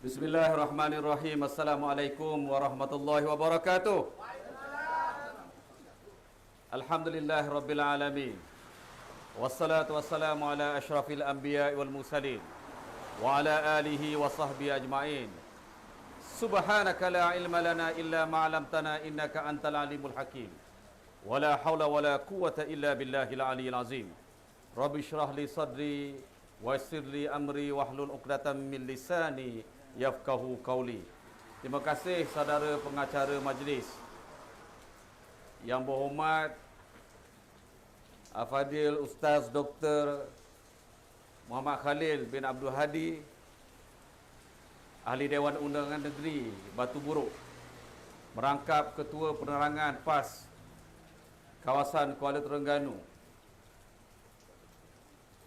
Bismillahirrahmanirrahim. Assalamualaikum warahmatullahi wabarakatuh. Alhamdulillah rabbil alamin. Wassalatu wassalamu ala asyrafil anbiya wal mursalin wa ala alihi wa sahbihi ajma'in. Subhanaka la ilma lana illa ma 'allamtana innaka antal alimul hakim. Wala haula wala quwwata illa billahil aliyyil azim. Rabbi shrah li sadri wa yassir li amri wahlul 'uqdatam min lisani yafqahu qauli. Terima kasih saudara pengacara majlis yang berhormat Al-Fadil Ustaz Dr. Muhammad Khalil bin Abdul Hadi, Ahli Dewan Undangan Negeri Batu Buruk, merangkap Ketua Penerangan PAS kawasan Kuala Terengganu.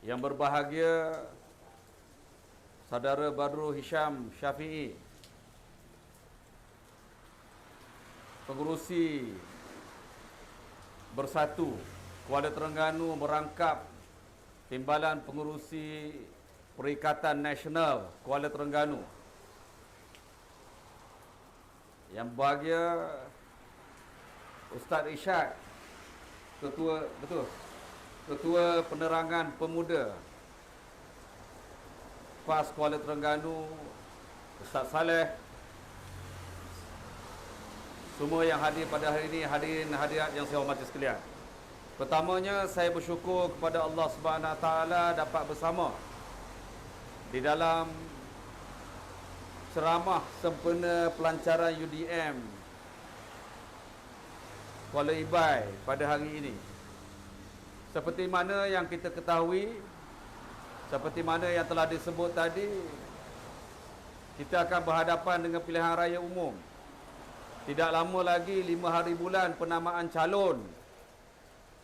Yang berbahagia Saudara Badrul Hisham Syafi'i, Pengerusi Bersatu Kuala Terengganu merangkap Timbalan Pengerusi Perikatan Nasional Kuala Terengganu. Yang berbahagia Ustaz Isyad, Ketua Penerangan Pemuda PAS Kuala Terengganu, Ustaz Saleh, semua yang hadir pada hari ini, hadirin hadirat yang saya hormati sekalian. Pertamanya saya bersyukur kepada Allah Subhanahu Wa Taala dapat bersama di dalam ceramah sempena pelancaran UDM Kuala Ibai pada hari ini. Seperti mana yang kita ketahui, seperti mana yang telah disebut tadi, kita akan berhadapan dengan pilihan raya umum. Tidak lama lagi 5 hari bulan penamaan calon.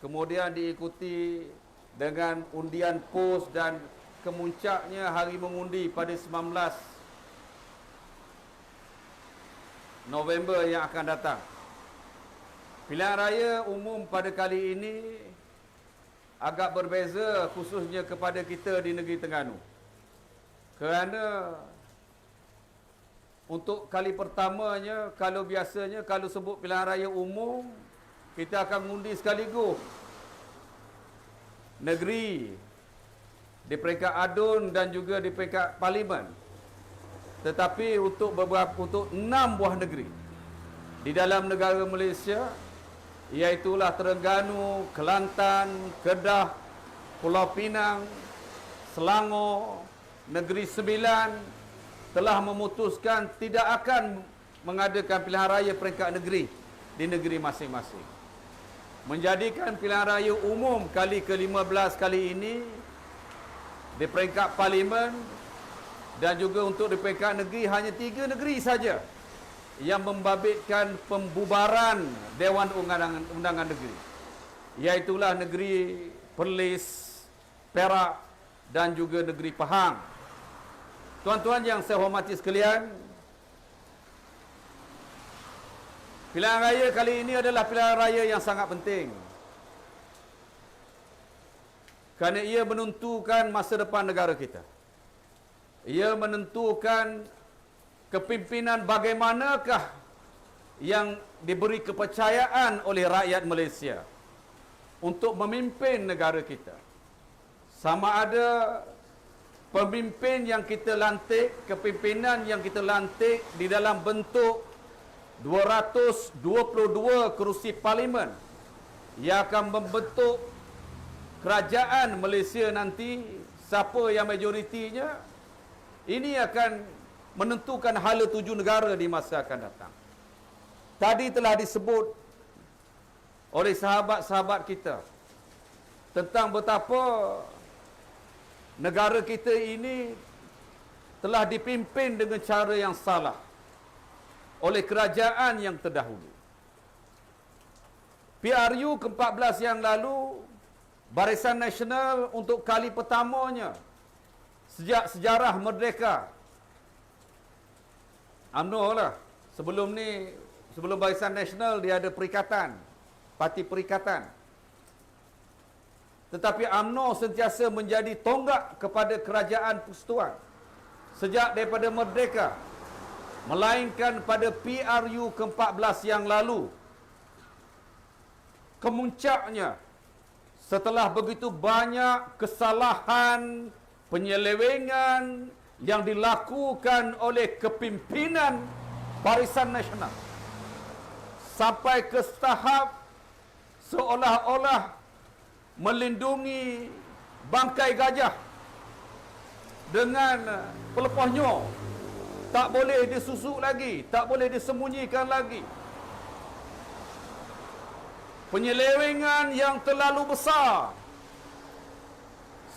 Kemudian diikuti dengan undian pos dan kemuncaknya hari mengundi pada 19 November yang akan datang. Pilihan raya umum pada kali ini agak berbeza, khususnya kepada kita di negeri Terengganu. Kerana untuk kali pertamanya, kalau biasanya kalau sebut pilihan raya umum, kita akan mengundi sekaligus negeri di peringkat adun dan juga di peringkat parlimen. Tetapi untuk 6 buah negeri di dalam negara Malaysia, iaitulah Terengganu, Kelantan, Kedah, Pulau Pinang, Selangor, Negeri Sembilan telah memutuskan tidak akan mengadakan pilihan raya peringkat negeri di negeri masing-masing. Menjadikan pilihan raya umum kali ke-15 kali ini di peringkat parlimen dan juga untuk di peringkat negeri hanya 3 negeri saja yang membabitkan pembubaran Dewan Undangan Negeri, iaitulah negeri Perlis, Perak dan juga negeri Pahang. Tuan-tuan yang saya hormati sekalian, pilihan raya kali ini adalah pilihan raya yang sangat penting, kerana ia menentukan masa depan negara kita. Ia menentukan kepimpinan bagaimanakah yang diberi kepercayaan oleh rakyat Malaysia untuk memimpin negara kita. Sama ada pemimpin yang kita lantik, kepimpinan yang kita lantik di dalam bentuk 222 kerusi parlimen yang akan membentuk kerajaan Malaysia nanti, siapa yang majoritinya, ini akan menentukan hala tuju negara di masa akan datang. Tadi telah disebut oleh sahabat-sahabat kita tentang betapa negara kita ini telah dipimpin dengan cara yang salah oleh kerajaan yang terdahulu. PRU ke-14 yang lalu, Barisan Nasional untuk kali pertamanya sejak sejarah merdeka, UMNO lah. Sebelum Barisan Nasional dia ada perikatan, parti perikatan. Tetapi UMNO sentiasa menjadi tonggak kepada kerajaan persekutuan sejak daripada merdeka, melainkan pada PRU ke-14 yang lalu. Kemuncaknya setelah begitu banyak kesalahan, penyelewengan yang dilakukan oleh kepimpinan Barisan Nasional, sampai ke tahap seolah-olah melindungi bangkai gajah dengan pelepahnya, tak boleh disusuk lagi, tak boleh disembunyikan lagi. Penyelewengan yang terlalu besar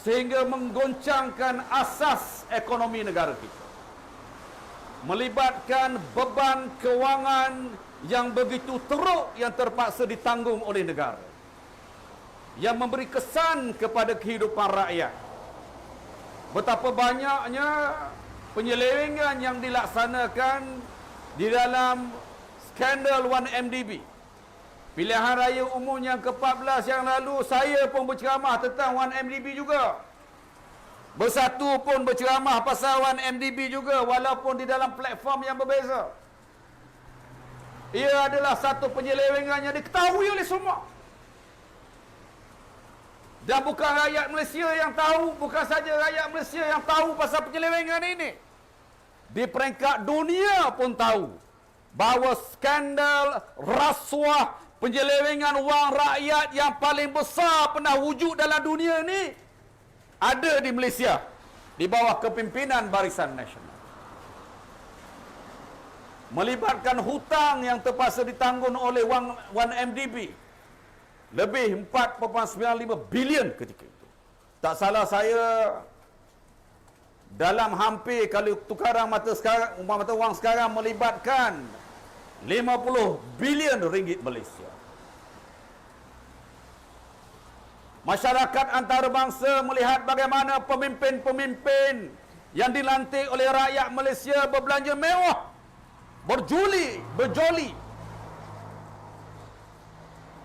sehingga menggoncangkan asas ekonomi negara kita, melibatkan beban kewangan yang begitu teruk yang terpaksa ditanggung oleh negara, yang memberi kesan kepada kehidupan rakyat. Betapa banyaknya penyelewengan yang dilaksanakan di dalam skandal 1MDB. Pilihan raya umum yang ke-14 yang lalu, saya pun berceramah tentang 1MDB juga. Bersatu pun berceramah pasal 1MDB juga, walaupun di dalam platform yang berbeza. Ia adalah satu penyelewengan yang diketahui oleh semua. Dan bukan rakyat Malaysia yang tahu, bukan saja rakyat Malaysia yang tahu pasal penyelewengan ini. Di peringkat dunia pun tahu bahawa skandal rasuah penyelewengan wang rakyat yang paling besar pernah wujud dalam dunia ini ada di Malaysia di bawah kepimpinan Barisan Nasional. Melibatkan hutang yang terpaksa ditanggung oleh 1MDB lebih 4.95 bilion ketika itu. Tak salah saya, dalam hampir kalau tukaran mata wang sekarang melibatkan 50 bilion ringgit Malaysia. Masyarakat antarabangsa melihat bagaimana pemimpin-pemimpin yang dilantik oleh rakyat Malaysia berbelanja mewah, berjoli,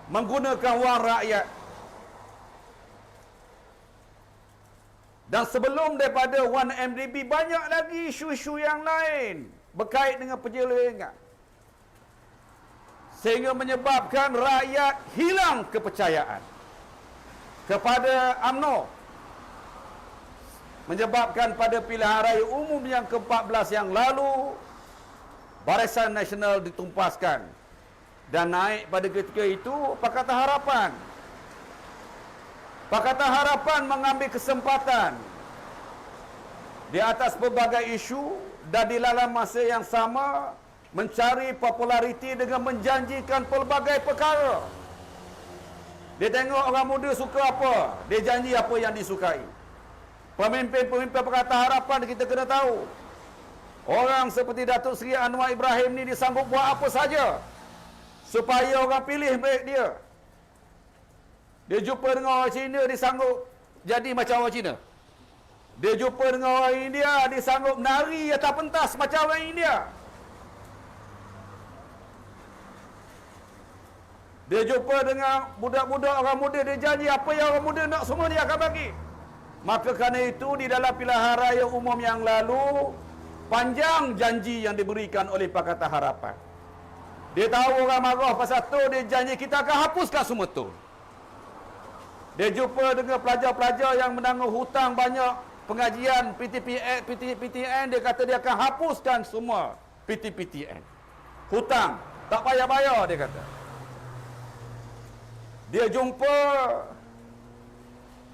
menggunakan wang rakyat. Dan sebelum daripada 1MDB, banyak lagi isu-isu yang lain berkait dengan penyelewengan, sehingga menyebabkan rakyat hilang kepercayaan kepada UMNO, menyebabkan pada pilihan raya umum yang ke-14 yang lalu Barisan Nasional ditumpaskan, dan naik pada ketika itu Pakatan Harapan. Pakatan Harapan mengambil kesempatan di atas berbagai isu dan di dalam masa yang sama mencari populariti dengan menjanjikan pelbagai perkara. Dia tengok orang muda suka apa, dia janji apa yang disukai. Pemimpin-pemimpin Pakatan Harapan kita kena tahu, orang seperti Datuk Seri Anwar Ibrahim ni disanggup buat apa saja supaya orang pilih baik dia. Dia jumpa dengan orang Cina, disanggup jadi macam orang Cina. Dia jumpa dengan orang India, disanggup menari atas pentas macam orang India. Dia jumpa dengan budak-budak orang muda, dia janji apa yang orang muda nak semua dia akan bagi. Maka kerana itu di dalam pilihan raya umum yang lalu, panjang janji yang diberikan oleh Pakatan Harapan. Dia tahu orang marah pasal tu, dia janji kita akan hapuskan semua tu. Dia jumpa dengan pelajar-pelajar yang menanggung hutang banyak pengajian PTPTN, dia kata dia akan hapuskan semua PTPTN. Hutang, tak payah bayar, dia kata. Dia jumpa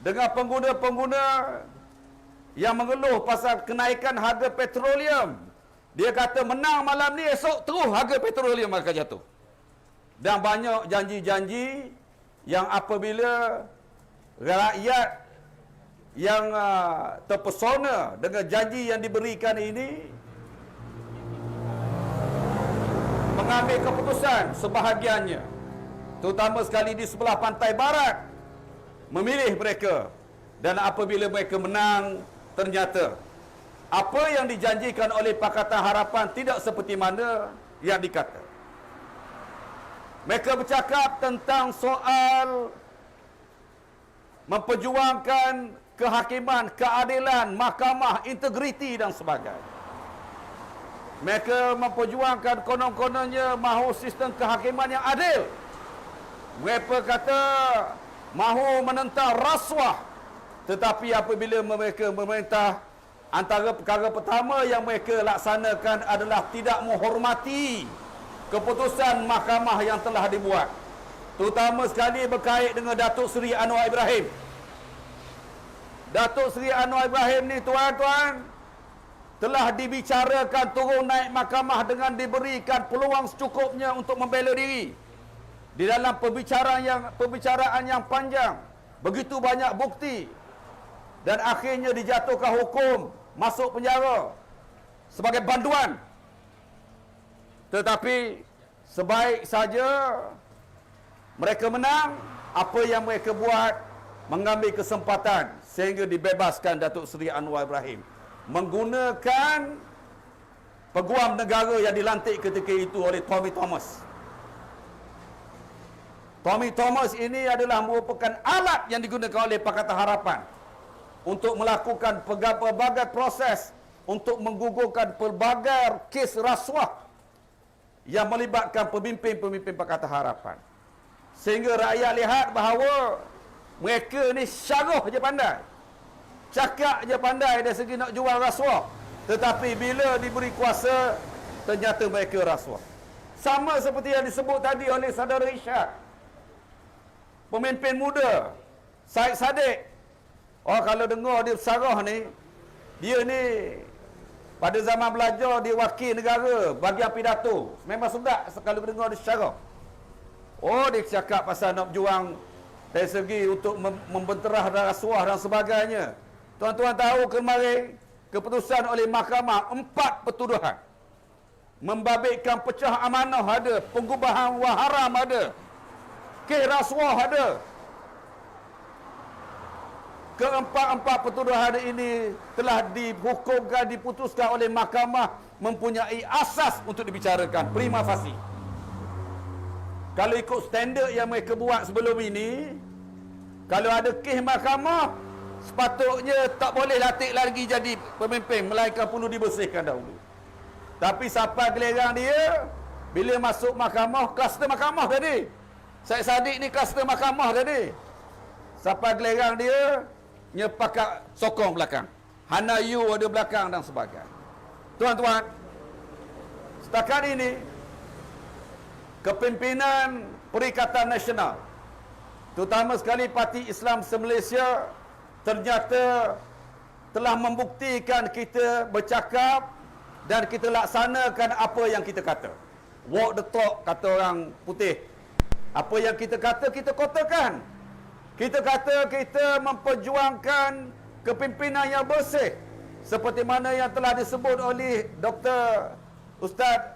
dengan pengguna-pengguna yang mengeluh pasal kenaikan harga petroleum. Dia kata menang malam ni, esok terus harga petroleum akan jatuh. Dan banyak janji-janji yang apabila rakyat yang terpesona dengan janji yang diberikan ini mengambil keputusan sebahagiannya, terutama sekali di sebelah pantai barat, memilih mereka. Dan apabila mereka menang, ternyata apa yang dijanjikan oleh Pakatan Harapan tidak seperti mana yang dikata. Mereka bercakap tentang soal memperjuangkan kehakiman, keadilan, mahkamah, integriti dan sebagainya. Mereka memperjuangkan konon-kononnya mahu sistem kehakiman yang adil. Mereka kata mahu menentang rasuah. Tetapi apabila mereka memerintah, antara perkara pertama yang mereka laksanakan adalah tidak menghormati keputusan mahkamah yang telah dibuat. Terutama sekali berkait dengan Datuk Seri Anwar Ibrahim. Datuk Seri Anwar Ibrahim ni tuan-tuan telah dibicarakan turun naik mahkamah dengan diberikan peluang secukupnya untuk membela diri. Di dalam pembicaraan yang panjang, begitu banyak bukti, dan akhirnya dijatuhkan hukum masuk penjara sebagai banduan. Tetapi sebaik saja mereka menang, apa yang mereka buat mengambil kesempatan sehingga dibebaskan Datuk Seri Anwar Ibrahim menggunakan peguam negara yang dilantik ketika itu oleh Tommy Thomas. Tommy Thomas ini adalah merupakan alat yang digunakan oleh Pakatan Harapan untuk melakukan pelbagai proses untuk menggugurkan pelbagai kes rasuah yang melibatkan pemimpin-pemimpin Pakatan Harapan. Sehingga rakyat lihat bahawa mereka ni syarah je pandai. Cakap je pandai dari segi nak jual rasuah. Tetapi bila diberi kuasa, ternyata mereka rasuah. Sama seperti yang disebut tadi oleh saudara Isyad. Pemimpin muda, Syed Saddiq. Oh, kalau dengar dia syarah ni, dia ni pada zaman belajar dia wakil negara bahagian pidato. Memang sedap kalau dengar dia syarah. Oh, dia cakap pasal nak berjuang dari segi untuk membenterah rasuah dan sebagainya. Tuan-tuan tahu kemarin keputusan oleh mahkamah 4 pertuduhan. Membabitkan pecah amanah ada, pengubahan wang haram ada, kes rasuah ada. Keempat-empat pertuduhan ini telah dihukumkan, diputuskan oleh mahkamah mempunyai asas untuk dibicarakan prima facie. Kalau ikut standard yang mereka buat sebelum ini, kalau ada kes mahkamah, sepatutnya tak boleh latih lagi jadi pemimpin, melainkan perlu dibersihkan dahulu. Tapi sampai gelerang dia, bila masuk mahkamah, kluster mahkamah tadi. Syed Saddiq ni kluster mahkamah tadi. Sampai gelerang dia, nyepakat sokong belakang. Hana Yu ada belakang dan sebagainya. Tuan-tuan, setakat ini, kepimpinan Perikatan Nasional, terutama sekali Parti Islam se-Malaysia, ternyata telah membuktikan kita bercakap dan kita laksanakan apa yang kita kata. Walk the talk, kata orang putih. Apa yang kita kata, kita kotakan. Kita kata kita memperjuangkan kepimpinan yang bersih. Seperti mana yang telah disebut oleh Dr. Ustaz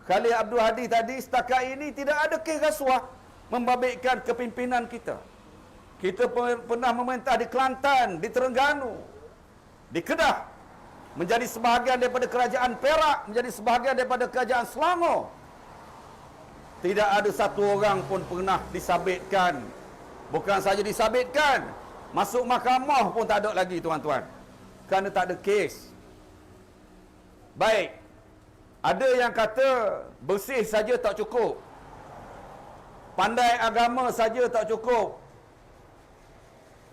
Khalid Abdul Hadi tadi, setakat ini tidak ada kes rasuah membabitkan kepimpinan kita. Kita pernah memerintah di Kelantan, di Terengganu, di Kedah, menjadi sebahagian daripada kerajaan Perak, menjadi sebahagian daripada kerajaan Selangor. Tidak ada satu orang pun pernah disabitkan. Bukan saja disabitkan, masuk mahkamah pun tak ada lagi, tuan-tuan. Kerana tak ada kes. Baik. Ada yang kata bersih saja tak cukup. Pandai agama saja tak cukup.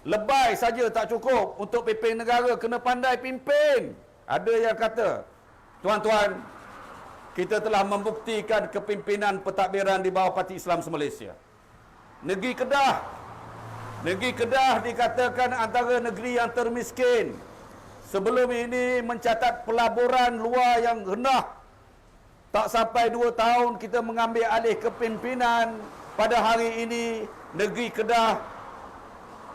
Lebay saja tak cukup. Untuk pimpin negara kena pandai pimpin. Ada yang kata, tuan-tuan, kita telah membuktikan kepimpinan pentadbiran di bawah Parti Islam se-Malaysia. Negeri Kedah dikatakan antara negeri yang termiskin. Sebelum ini mencatat pelaburan luar yang rendah. Tak sampai 2 tahun kita mengambil alih kepimpinan. Pada hari ini, negeri Kedah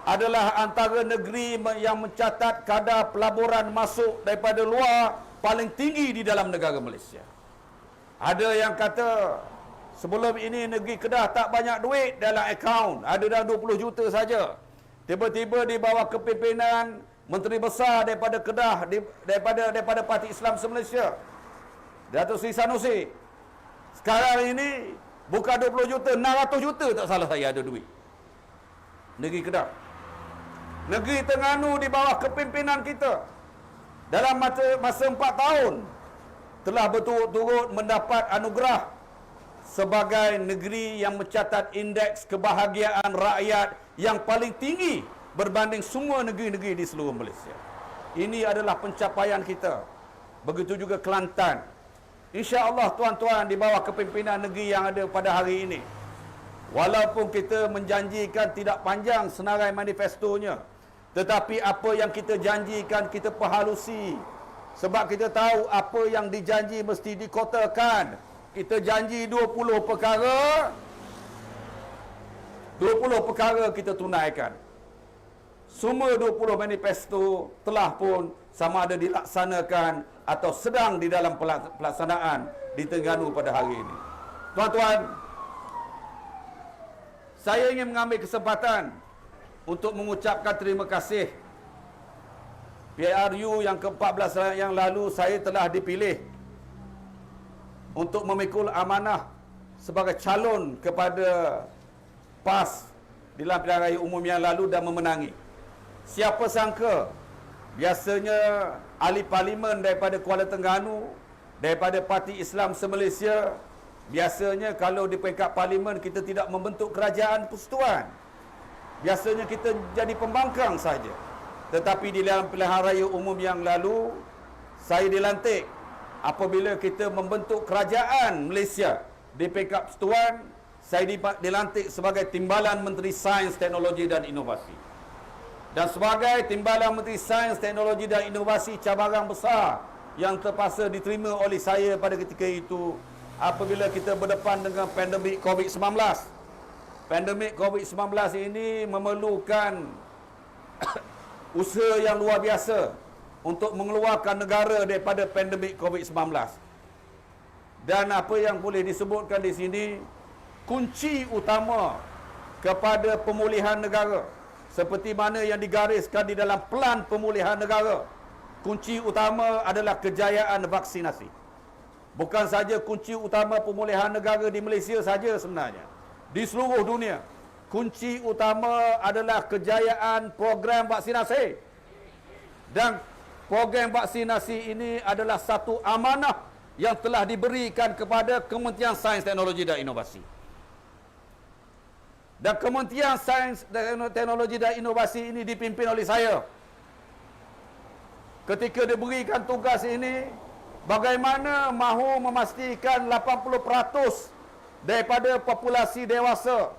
adalah antara negeri yang mencatat kadar pelaburan masuk daripada luar paling tinggi di dalam negara Malaysia. Ada yang kata, sebelum ini negeri Kedah tak banyak duit dalam akaun. Ada dah 20 juta saja. Tiba-tiba di bawah kepimpinan Menteri Besar daripada Kedah, daripada Parti Islam se-Malaysia, Datuk Seri Sanusi, sekarang ini bukan 20 juta, 600 juta tak salah saya ada duit. Negeri Kedah. Negeri Terengganu di bawah kepimpinan kita dalam masa 4 tahun telah berturut-turut mendapat anugerah sebagai negeri yang mencatat indeks kebahagiaan rakyat yang paling tinggi berbanding semua negeri-negeri di seluruh Malaysia. Ini adalah pencapaian kita. Begitu juga Kelantan. Insya-Allah tuan-tuan, di bawah kepimpinan negeri yang ada pada hari ini, walaupun kita menjanjikan tidak panjang senarai manifestonya, tetapi apa yang kita janjikan kita perhalusi. Sebab kita tahu apa yang dijanji mesti dikotakan. Kita janji 20 perkara, 20 perkara kita tunaikan. Semua 20 manifesto telah pun sama ada dilaksanakan atau sedang di dalam pelaksanaan di Terengganu pada hari ini. Tuan-tuan, saya ingin mengambil kesempatan untuk mengucapkan terima kasih. PRU yang ke-14 yang lalu saya telah dipilih untuk memikul amanah sebagai calon kepada PAS di dalam pilihan raya umum yang lalu dan memenangi. Siapa sangka biasanya ahli parlimen daripada Kuala Terengganu, daripada Parti Islam se-Malaysia, biasanya kalau di peringkat parlimen kita tidak membentuk kerajaan persekutuan. Biasanya kita jadi pembangkang saja. Tetapi di dalam pilihan raya umum yang lalu, saya dilantik apabila kita membentuk kerajaan Malaysia di peringkat persekutuan. Saya dilantik sebagai Timbalan Menteri Sains, Teknologi dan Inovasi. Dan sebagai Timbalan Menteri Sains, Teknologi dan Inovasi, cabaran besar yang terpaksa diterima oleh saya pada ketika itu apabila kita berdepan dengan pandemik COVID-19. Pandemik COVID-19 ini memerlukan usaha yang luar biasa untuk mengeluarkan negara daripada pandemik COVID-19. Dan apa yang boleh disebutkan di sini, kunci utama kepada pemulihan negara seperti mana yang digariskan di dalam Pelan Pemulihan Negara, kunci utama adalah kejayaan vaksinasi. Bukan saja kunci utama pemulihan negara di Malaysia saja sebenarnya, di seluruh dunia kunci utama adalah kejayaan program vaksinasi. Dan program vaksinasi ini adalah satu amanah yang telah diberikan kepada Kementerian Sains, Teknologi dan Inovasi. Dan Kementerian Sains, Teknologi dan Inovasi ini dipimpin oleh saya. Ketika diberikan tugas ini, bagaimana mahu memastikan 80% daripada populasi dewasa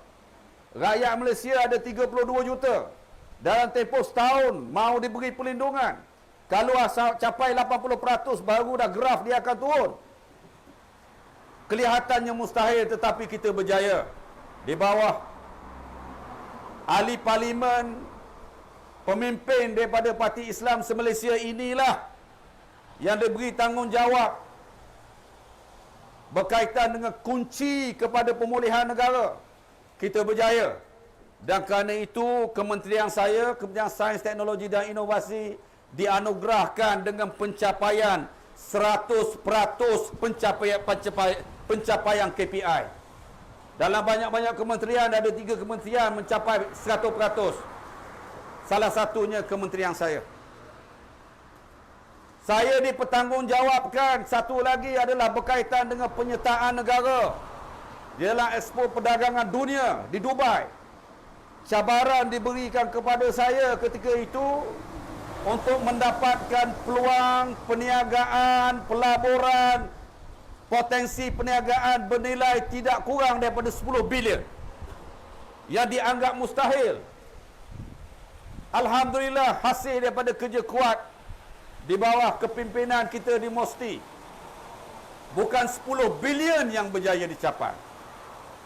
rakyat Malaysia ada 32 juta. Dalam tempoh setahun mahu diberi perlindungan. Kalau asal capai 80% baru dah graf dia akan turun. Kelihatannya mustahil, tetapi kita berjaya. Di bawah ahli parlimen, pemimpin daripada Parti Islam se-Malaysia inilah yang diberi tanggungjawab berkaitan dengan kunci kepada pemulihan negara. Kita berjaya. Dan kerana itu kementerian saya, Kementerian Sains, Teknologi dan Inovasi, dianugerahkan dengan pencapaian 100% pencapaian KPI. Dalam banyak-banyak kementerian, ada 3 kementerian mencapai 100%. Salah satunya kementerian saya. Saya dipertanggungjawabkan, satu lagi adalah berkaitan dengan penyertaan negara dalam Expo Perdagangan Dunia di Dubai. Cabaran diberikan kepada saya ketika itu untuk mendapatkan peluang perniagaan, pelaburan, potensi perniagaan bernilai tidak kurang daripada 10 bilion yang dianggap mustahil. Alhamdulillah, hasil daripada kerja kuat di bawah kepimpinan kita di MOSTI, bukan 10 bilion yang berjaya dicapai.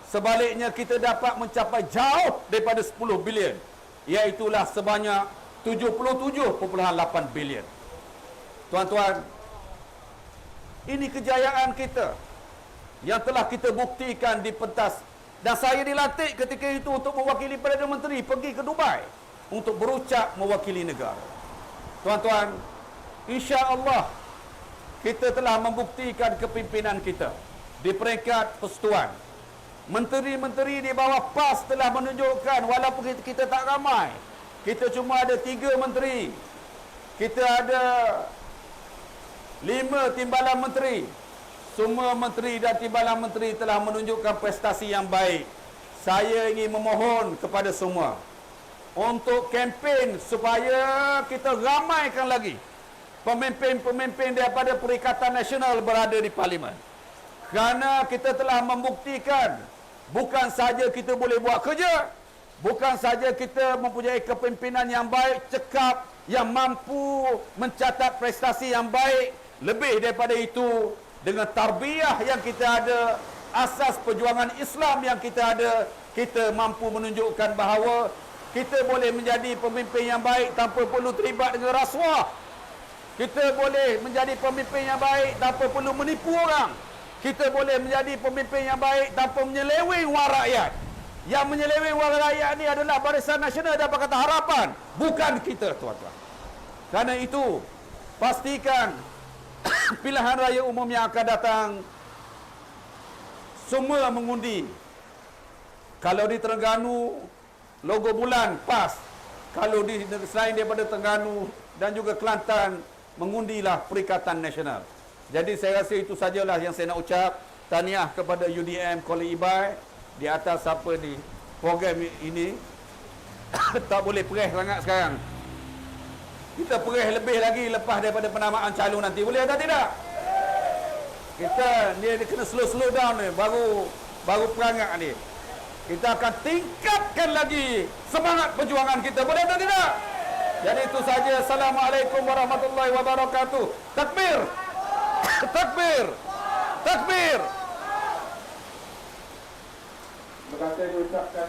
Sebaliknya kita dapat mencapai jauh daripada 10 bilion, iaitulah sebanyak 77.8 bilion. Tuan-tuan, ini kejayaan kita yang telah kita buktikan di pentas. Dan saya dilantik ketika itu untuk mewakili Perdana Menteri pergi ke Dubai untuk berucap mewakili negara. Tuan-tuan, insya-Allah kita telah membuktikan kepimpinan kita di peringkat persekutuan. Menteri-menteri di bawah PAS telah menunjukkan, walaupun kita tak ramai, kita cuma ada 3 menteri. Kita ada 5 timbalan menteri. Semua menteri dan timbalan menteri telah menunjukkan prestasi yang baik. Saya ingin memohon kepada semua untuk kempen supaya kita ramaikan lagi pemimpin-pemimpin daripada Perikatan Nasional berada di Parlimen. Kerana kita telah membuktikan bukan saja kita boleh buat kerja, bukan saja kita mempunyai kepimpinan yang baik, cekap, yang mampu mencatat prestasi yang baik, lebih daripada itu, dengan tarbiyah yang kita ada, asas perjuangan Islam yang kita ada, kita mampu menunjukkan bahawa kita boleh menjadi pemimpin yang baik tanpa perlu terlibat dengan rasuah. Kita boleh menjadi pemimpin yang baik tanpa perlu menipu orang. Kita boleh menjadi pemimpin yang baik tanpa menyeleweng wang rakyat. Yang menyeleweng wang rakyat ini adalah Barisan Nasional dan Pakatan Harapan, bukan kita, tuan-tuan. Kerana itu, pastikan pilihan raya umum yang akan datang semua mengundi. Kalau di Terengganu, logo bulan PAS. Kalau di selain daripada Terengganu dan juga Kelantan, mengundilah Perikatan Nasional. Jadi saya rasa itu sajalah yang saya nak ucap. Tahniah kepada UDM Kuala Ibai di atas apa di program ini. Tak boleh perih sangat sekarang. Kita perih lebih lagi lepas daripada penamaan calon nanti. Boleh atau tidak? Kita ni kena slow down ni, baru perangat ni. Kita akan tingkatkan lagi semangat perjuangan kita. Boleh atau tidak? Jadi itu saja. Assalamualaikum warahmatullahi wabarakatuh. Takbir! Takbir! Takbir! Terima kasih diucapkan.